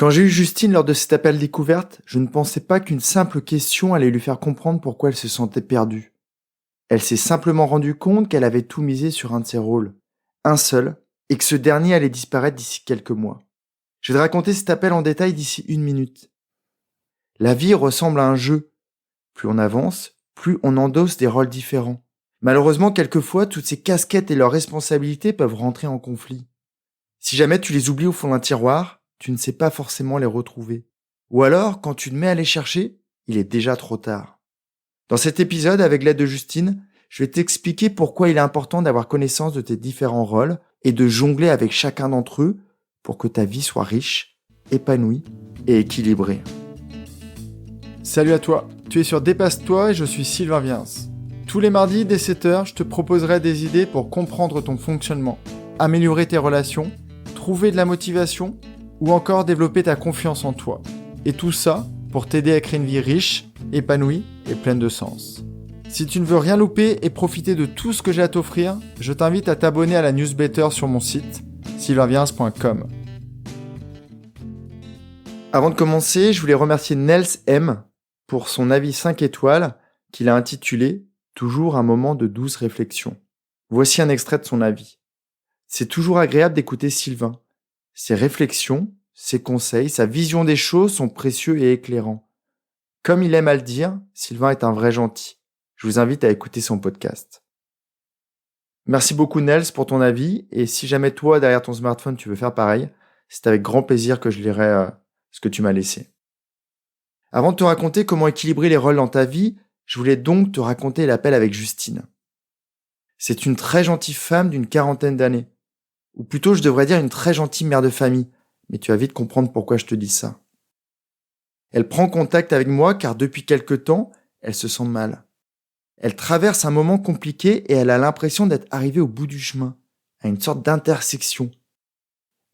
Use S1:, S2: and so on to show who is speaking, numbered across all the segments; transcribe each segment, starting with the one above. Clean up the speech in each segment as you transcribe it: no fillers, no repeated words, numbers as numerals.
S1: Quand j'ai eu Justine lors de cet appel découverte, je ne pensais pas qu'une simple question allait lui faire comprendre pourquoi elle se sentait perdue. Elle s'est simplement rendue compte qu'elle avait tout misé sur un de ses rôles, un seul, et que ce dernier allait disparaître d'ici quelques mois. Je vais te raconter cet appel en détail d'ici 1 minute. La vie ressemble à un jeu. Plus on avance, plus on endosse des rôles différents. Malheureusement, quelquefois, toutes ces casquettes et leurs responsabilités peuvent rentrer en conflit. Si jamais tu les oublies au fond d'un tiroir, tu ne sais pas forcément les retrouver. Ou alors, quand tu te mets à les chercher, il est déjà trop tard. Dans cet épisode, avec l'aide de Justine, je vais t'expliquer pourquoi il est important d'avoir connaissance de tes différents rôles et de jongler avec chacun d'entre eux pour que ta vie soit riche, épanouie et équilibrée. Salut à toi, tu es sur Dépasse-toi et je suis Sylvain Viens. Tous les mardis dès 7h, je te proposerai des idées pour comprendre ton fonctionnement, améliorer tes relations, trouver de la motivation ou encore développer ta confiance en toi. Et tout ça pour t'aider à créer une vie riche, épanouie et pleine de sens. Si tu ne veux rien louper et profiter de tout ce que j'ai à t'offrir, je t'invite à t'abonner à la newsletter sur mon site, sylvainviens.com. Avant de commencer, je voulais remercier Nels M pour son avis 5 étoiles qu'il a intitulé « Toujours un moment de douce réflexion ». Voici un extrait de son avis. C'est toujours agréable d'écouter Sylvain. Ses réflexions, ses conseils, sa vision des choses sont précieux et éclairants. Comme il aime à le dire, Sylvain est un vrai gentil. Je vous invite à écouter son podcast. Merci beaucoup Nels pour ton avis et si jamais toi derrière ton smartphone tu veux faire pareil, c'est avec grand plaisir que je lirai ce que tu m'as laissé. Avant de te raconter comment équilibrer les rôles dans ta vie, je voulais donc te raconter l'appel avec Justine. C'est une très gentille femme d'une 40aine d'années. Ou plutôt, je devrais dire une très gentille mère de famille, mais tu vas vite comprendre pourquoi je te dis ça. Elle prend contact avec moi car depuis quelque temps, elle se sent mal. Elle traverse un moment compliqué et elle a l'impression d'être arrivée au bout du chemin, à une sorte d'intersection.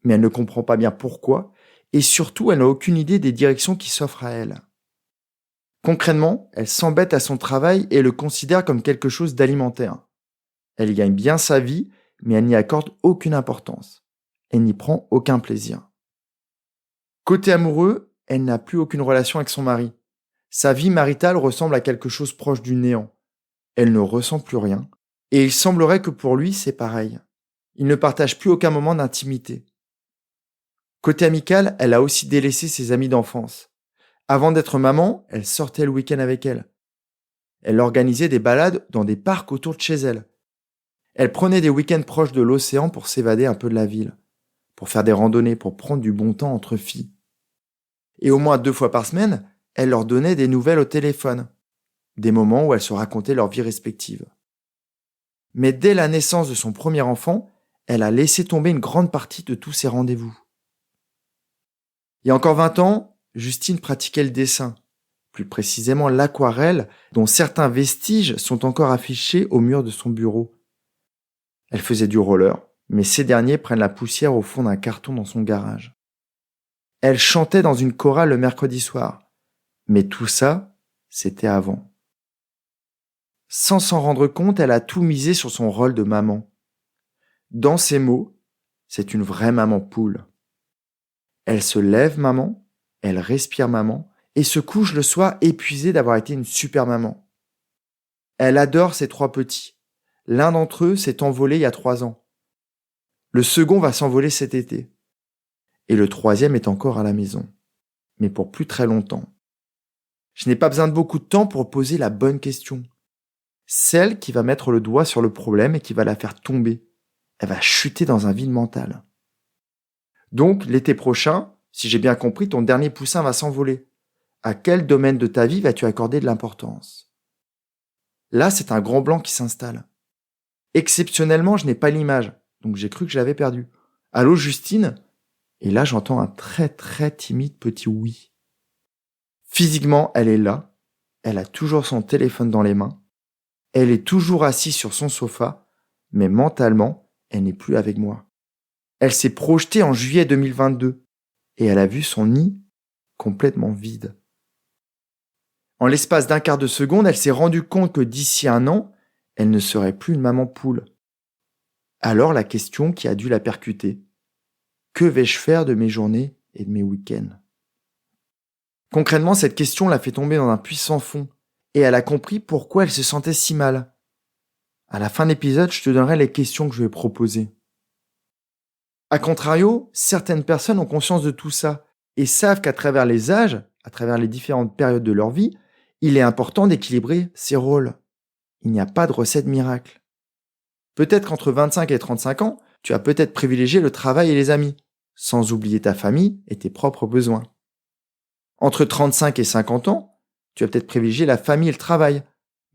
S1: Mais elle ne comprend pas bien pourquoi, et surtout, elle n'a aucune idée des directions qui s'offrent à elle. Concrètement, elle s'embête à son travail et le considère comme quelque chose d'alimentaire. Elle gagne bien sa vie, mais elle n'y accorde aucune importance. Elle n'y prend aucun plaisir. Côté amoureux, elle n'a plus aucune relation avec son mari. Sa vie maritale ressemble à quelque chose proche du néant. Elle ne ressent plus rien, et il semblerait que pour lui, c'est pareil. Il ne partage plus aucun moment d'intimité. Côté amical, elle a aussi délaissé ses amis d'enfance. Avant d'être maman, elle sortait le week-end avec elle. Elle organisait des balades dans des parcs autour de chez elle. Elle prenait des week-ends proches de l'océan pour s'évader un peu de la ville, pour faire des randonnées, pour prendre du bon temps entre filles. Et au moins 2 fois par semaine, elle leur donnait des nouvelles au téléphone, des moments où elles se racontaient leur vie respective. Mais dès la naissance de son premier enfant, elle a laissé tomber une grande partie de tous ses rendez-vous. Il y a encore 20 ans, Justine pratiquait le dessin, plus précisément l'aquarelle, dont certains vestiges sont encore affichés au mur de son bureau. Elle faisait du roller, mais ces derniers prennent la poussière au fond d'un carton dans son garage. Elle chantait dans une chorale le mercredi soir, mais tout ça, c'était avant. Sans s'en rendre compte, elle a tout misé sur son rôle de maman. Dans ses mots, c'est une vraie maman poule. Elle se lève maman, elle respire maman, et se couche le soir épuisée d'avoir été une super maman. Elle adore ses 3 petits. L'un d'entre eux s'est envolé il y a 3 ans. Le second va s'envoler cet été. Et le 3e est encore à la maison. Mais pour plus très longtemps. Je n'ai pas besoin de beaucoup de temps pour poser la bonne question. Celle qui va mettre le doigt sur le problème et qui va la faire tomber. Elle va chuter dans un vide mental. Donc, l'été prochain, si j'ai bien compris, ton dernier poussin va s'envoler. À quel domaine de ta vie vas-tu accorder de l'importance ? Là, c'est un grand blanc qui s'installe. Exceptionnellement, je n'ai pas l'image, donc j'ai cru que je l'avais perdu. Allô, Justine ? Et là, j'entends un très très timide petit oui. Physiquement, elle est là. Elle a toujours son téléphone dans les mains. Elle est toujours assise sur son sofa, mais mentalement, elle n'est plus avec moi. Elle s'est projetée en juillet 2022 et elle a vu son nid complètement vide. En l'espace d'un quart de seconde, elle s'est rendue compte que d'ici 1 an, elle ne serait plus une maman poule. Alors la question qui a dû la percuter. Que vais-je faire de mes journées et de mes week-ends. Concrètement, cette question l'a fait tomber dans un puits sans fond et elle a compris pourquoi elle se sentait si mal. À la fin de l'épisode, je te donnerai les questions que je lui ai proposées. A contrario, certaines personnes ont conscience de tout ça et savent qu'à travers les âges, à travers les différentes périodes de leur vie, il est important d'équilibrer ces rôles. Il n'y a pas de recette miracle. Peut-être qu'entre 25 et 35 ans, tu as peut-être privilégié le travail et les amis, sans oublier ta famille et tes propres besoins. Entre 35 et 50 ans, tu as peut-être privilégié la famille et le travail,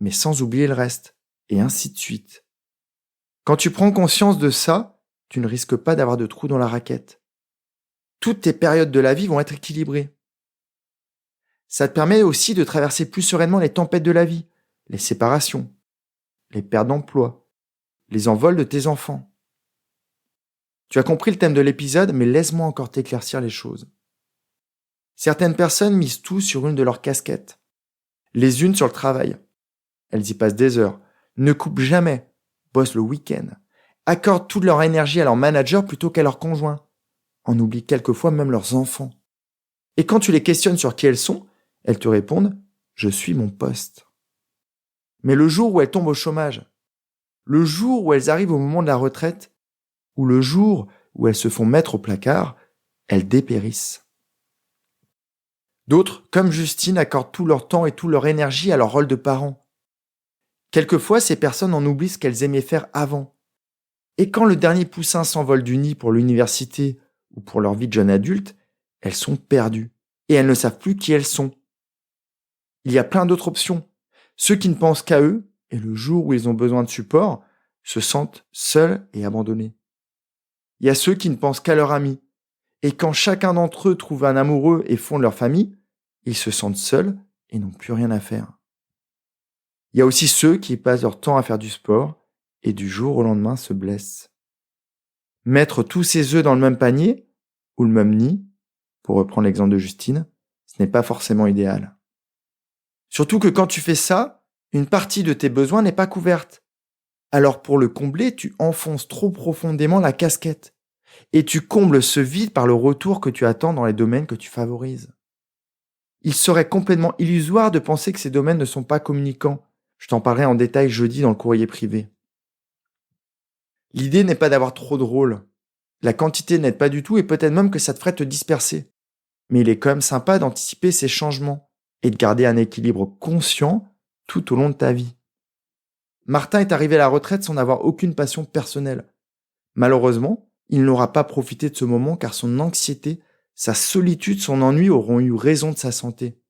S1: mais sans oublier le reste, et ainsi de suite. Quand tu prends conscience de ça, tu ne risques pas d'avoir de trous dans la raquette. Toutes tes périodes de la vie vont être équilibrées. Ça te permet aussi de traverser plus sereinement les tempêtes de la vie, les séparations, les pertes d'emploi, les envols de tes enfants. Tu as compris le thème de l'épisode, mais laisse-moi encore t'éclaircir les choses. Certaines personnes misent tout sur une de leurs casquettes. Les unes sur le travail. Elles y passent des heures, ne coupent jamais, bossent le week-end, accordent toute leur énergie à leur manager plutôt qu'à leur conjoint, en oublient quelquefois même leurs enfants. Et quand tu les questionnes sur qui elles sont, elles te répondent « Je suis mon poste ». Mais le jour où elles tombent au chômage, le jour où elles arrivent au moment de la retraite, ou le jour où elles se font mettre au placard, elles dépérissent. D'autres, comme Justine, accordent tout leur temps et toute leur énergie à leur rôle de parent. Quelquefois, ces personnes en oublient ce qu'elles aimaient faire avant. Et quand le dernier poussin s'envole du nid pour l'université ou pour leur vie de jeune adulte, elles sont perdues et elles ne savent plus qui elles sont. Il y a plein d'autres options. Ceux qui ne pensent qu'à eux, et le jour où ils ont besoin de support, se sentent seuls et abandonnés. Il y a ceux qui ne pensent qu'à leurs amis, et quand chacun d'entre eux trouve un amoureux et fonde leur famille, ils se sentent seuls et n'ont plus rien à faire. Il y a aussi ceux qui passent leur temps à faire du sport et du jour au lendemain se blessent. Mettre tous ses œufs dans le même panier ou le même nid, pour reprendre l'exemple de Justine, ce n'est pas forcément idéal. Surtout que quand tu fais ça, une partie de tes besoins n'est pas couverte. Alors pour le combler, tu enfonces trop profondément la casquette et tu combles ce vide par le retour que tu attends dans les domaines que tu favorises. Il serait complètement illusoire de penser que ces domaines ne sont pas communicants. Je t'en parlerai en détail jeudi dans le courrier privé. L'idée n'est pas d'avoir trop de rôles. La quantité n'aide pas du tout et peut-être même que ça te ferait te disperser. Mais il est quand même sympa d'anticiper ces changements et de garder un équilibre conscient tout au long de ta vie. Martin est arrivé à la retraite sans avoir aucune passion personnelle. Malheureusement, il n'aura pas profité de ce moment car son anxiété, sa solitude, son ennui auront eu raison de sa santé.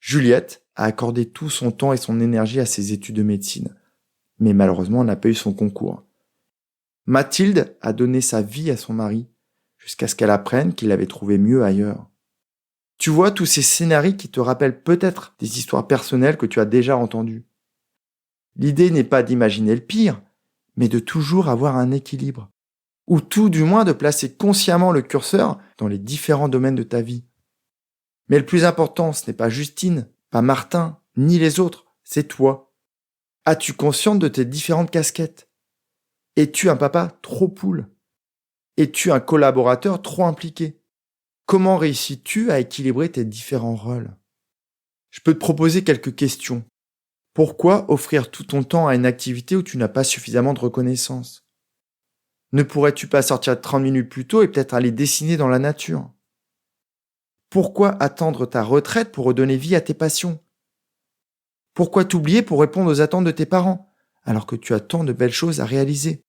S1: Juliette a accordé tout son temps et son énergie à ses études de médecine, mais malheureusement n'a pas eu son concours. Mathilde a donné sa vie à son mari, jusqu'à ce qu'elle apprenne qu'il avait trouvé mieux ailleurs. Tu vois tous ces scénarios qui te rappellent peut-être des histoires personnelles que tu as déjà entendues. L'idée n'est pas d'imaginer le pire, mais de toujours avoir un équilibre, ou tout du moins de placer consciemment le curseur dans les différents domaines de ta vie. Mais le plus important, ce n'est pas Justine, pas Martin, ni les autres, c'est toi. As-tu conscience de tes différentes casquettes ? Es-tu un papa trop poule ? Es-tu un collaborateur trop impliqué ? Comment réussis-tu à équilibrer tes différents rôles ? Je peux te proposer quelques questions. Pourquoi offrir tout ton temps à une activité où tu n'as pas suffisamment de reconnaissance ? Ne pourrais-tu pas sortir 30 minutes plus tôt et peut-être aller dessiner dans la nature ? Pourquoi attendre ta retraite pour redonner vie à tes passions ? Pourquoi t'oublier pour répondre aux attentes de tes parents, alors que tu as tant de belles choses à réaliser ?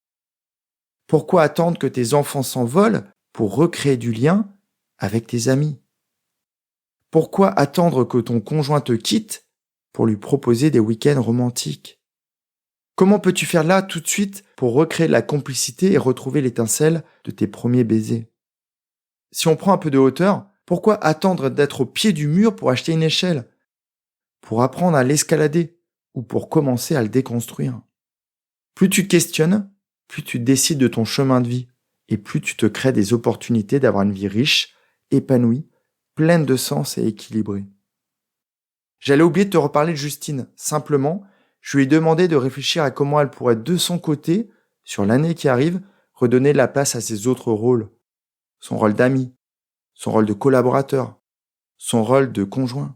S1: Pourquoi attendre que tes enfants s'envolent pour recréer du lien avec tes amis ? Pourquoi attendre que ton conjoint te quitte pour lui proposer des week-ends romantiques ? Comment peux-tu faire là tout de suite pour recréer la complicité et retrouver l'étincelle de tes premiers baisers ? Si on prend un peu de hauteur, pourquoi attendre d'être au pied du mur pour acheter une échelle ? Pour apprendre à l'escalader ou pour commencer à le déconstruire ? Plus tu te questionnes, plus tu décides de ton chemin de vie et plus tu te crées des opportunités d'avoir une vie riche, épanouie, pleine de sens et équilibrée. J'allais oublier de te reparler de Justine. Simplement, je lui ai demandé de réfléchir à comment elle pourrait, de son côté, sur l'année qui arrive, redonner de la place à ses autres rôles. Son rôle d'amie, son rôle de collaborateur, son rôle de conjoint.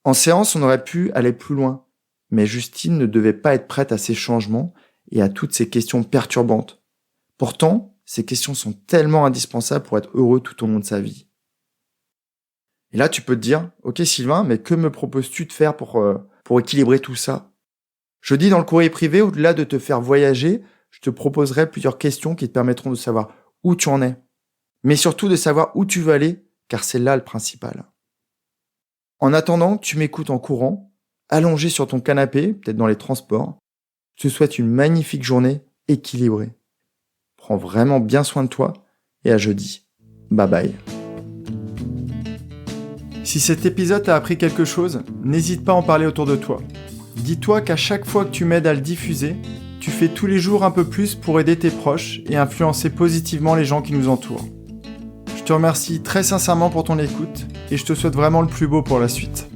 S1: En séance, on aurait pu aller plus loin, mais Justine ne devait pas être prête à ces changements et à toutes ces questions perturbantes. Pourtant, ces questions sont tellement indispensables pour être heureux tout au long de sa vie. Et là, tu peux te dire, ok Sylvain, mais que me proposes-tu de faire pour équilibrer tout ça? Je dis dans le courrier privé, au-delà de te faire voyager, je te proposerai plusieurs questions qui te permettront de savoir où tu en es, mais surtout de savoir où tu veux aller, car c'est là le principal. En attendant, tu m'écoutes en courant, allongé sur ton canapé, peut-être dans les transports. Je te souhaite une magnifique journée équilibrée. Prends vraiment bien soin de toi et à jeudi. Bye bye. Si cet épisode t'a appris quelque chose, n'hésite pas à en parler autour de toi. Dis-toi qu'à chaque fois que tu m'aides à le diffuser, tu fais tous les jours un peu plus pour aider tes proches et influencer positivement les gens qui nous entourent. Je te remercie très sincèrement pour ton écoute et je te souhaite vraiment le plus beau pour la suite.